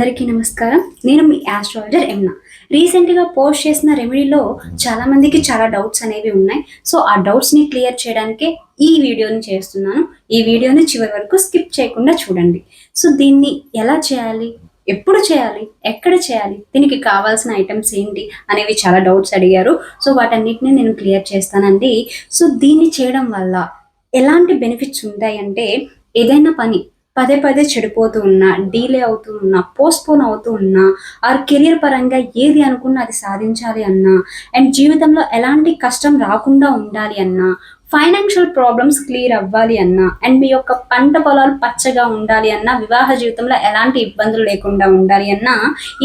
అందరికీ నమస్కారం. నేను మీ ఆస్ట్రాలజర్ ఎమ్నా. రీసెంట్‌గా పోస్ట్ చేసిన రెమెడీలో చాలా మందికి చాలా డౌట్స్ అనేవి ఉన్నాయి. సో, ఆ డౌట్స్‌ని క్లియర్ చేయడానికే ఈ వీడియోని చేస్తున్నాను. ఈ వీడియోని చివరి వరకు స్కిప్ చేయకుండా చూడండి. సో, దీన్ని ఎలా చేయాలి? ఎప్పుడు చేయాలి? ఎక్కడ చేయాలి? దీనికి కావాల్సిన ఐటెమ్స్ ఏంటి? అనేవి చాలా డౌట్స్ అడిగారు. సో, వాటన్నిటిని నేను క్లియర్ చేస్తానండి. సో, దీన్ని చేయడం వల్ల ఎలాంటి బెనిఫిట్స్ ఉంటాయంటే, ఏదైనా పని పదే పదే చెడిపోతూ ఉన్నా, డీలే అవుతూ ఉన్నా, పోస్ట్‌పోన్ అవుతూ ఉన్నా, ఆర్ కెరియర్ పరంగా ఏది అనుకున్నా అది సాధించాలి అన్నా, అండ్ జీవితంలో ఎలాంటి కష్టం రాకుండా ఉండాలి అన్నా, ఫైనాన్షియల్ ప్రాబ్లమ్స్ క్లియర్ అవ్వాలి అన్నా, అండ్ మీ యొక్క పంట పొలాలు పచ్చగా ఉండాలి అన్నా, వివాహ జీవితంలో ఎలాంటి ఇబ్బందులు లేకుండా ఉండాలి అన్నా,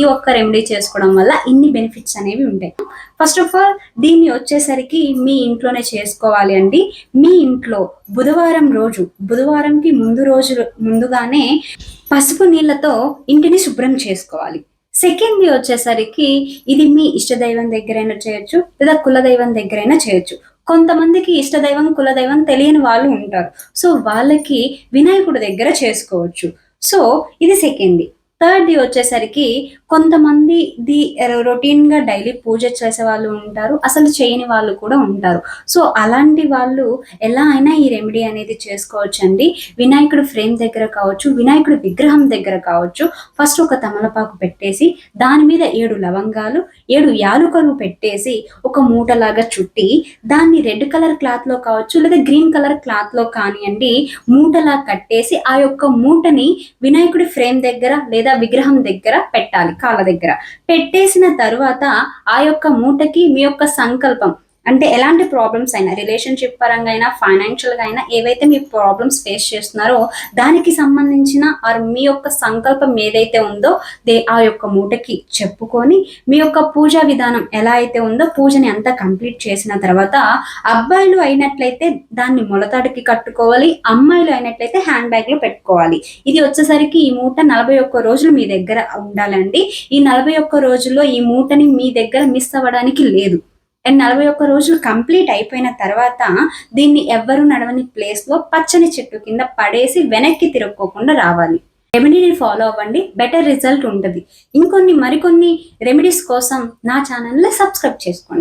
ఈ ఒక్క రెమెడీ చేసుకోవడం వల్ల ఇన్ని బెనిఫిట్స్ అనేవి ఉంటాయి. ఫస్ట్ ఆఫ్ ఆల్ దీన్ని వచ్చేసరికి మీ ఇంట్లోనే చేసుకోవాలి అండి. మీ ఇంట్లో బుధవారంకి ముందుగానే పసుపు నీళ్ళతో ఇంటిని శుభ్రం చేసుకోవాలి. సెకండ్‌ది వచ్చేసరికి ఇది మీ ఇష్టదైవం దగ్గరైనా చేయొచ్చు, లేదా కులదైవం దగ్గరైనా చేయొచ్చు. కొంతమందికి ఇష్టదైవం, కులదైవం తెలియని వాళ్ళు ఉంటారు. సో, వాళ్ళకి వినాయకుడి దగ్గర చేసుకోవచ్చు. సో, ఇది సెకండ్‌ది. థర్డ్‌ది వచ్చేసరికి కొంతమందిది రొటీన్‌గా డైలీ పూజ చేసేవాళ్ళు ఉంటారు. అసలు చేయని వాళ్ళు కూడా ఉంటారు. సో, అలాంటి వాళ్ళు ఎలా అయినా ఈ రెమెడీ అనేది చేసుకోవచ్చండి. వినాయకుడి ఫ్రేమ్ దగ్గర కావచ్చు, వినాయకుడి విగ్రహం దగ్గర కావచ్చు. ఫస్ట్ ఒక తమలపాకు పెట్టేసి, దాని మీద 7 లవంగాలు, 7 యాలుకలు పెట్టేసి, ఒక మూటలాగా చుట్టి, దాన్ని రెడ్ కలర్ క్లాత్‌లో కావచ్చు, లేదా గ్రీన్ కలర్ క్లాత్‌లో కానియండి, మూటలా కట్టేసి, ఆ యొక్క మూటని వినాయకుడి ఫ్రేమ్ దగ్గర లేదా విగ్రహం దగ్గర పెట్టాలి. కాళ్ళ దగ్గర పెట్టేసిన తరువాత ఆ యొక్క మూటకి మీ యొక్క సంకల్పం, అంటే ఎలాంటి ప్రాబ్లమ్స్ అయినా, రిలేషన్షిప్ పరంగా అయినా, ఫైనాన్షియల్‌గా అయినా, ఏవైతే మీ ప్రాబ్లమ్స్ ఫేస్ చేస్తున్నారో దానికి సంబంధించిన ఆర్ మీ యొక్క సంకల్పం ఏదైతే ఉందో ఆ యొక్క మూటకి చెప్పుకొని, మీ యొక్క పూజా విధానం ఎలా అయితే ఉందో పూజని అంతా కంప్లీట్ చేసిన తర్వాత, అబ్బాయిలు అయినట్లయితే దాన్ని మొలతాడుకి కట్టుకోవాలి, అమ్మాయిలు అయినట్లయితే హ్యాండ్ బ్యాగ్‌లో పెట్టుకోవాలి. ఇది వచ్చేసరికి ఈ మూట 41 రోజులు మీ దగ్గర ఉండాలండి. ఈ 41 రోజుల్లో ఈ మూటని మీ దగ్గర మిస్ అవ్వడానికి లేదు. అండ్ 41 రోజులు కంప్లీట్ అయిపోయిన తర్వాత దీన్ని ఎవ్వరు నడవని ప్లేస్‌లో పచ్చని చెట్టు కింద పడేసి వెనక్కి తిరుక్కోకుండా రావాలి. రెమెడీని ఫాలో అవ్వండి. బెటర్ రిజల్ట్ ఉంటది. మరికొన్ని రెమెడీస్ కోసం నా ఛానల్‌ని సబ్స్క్రైబ్ చేసుకోండి.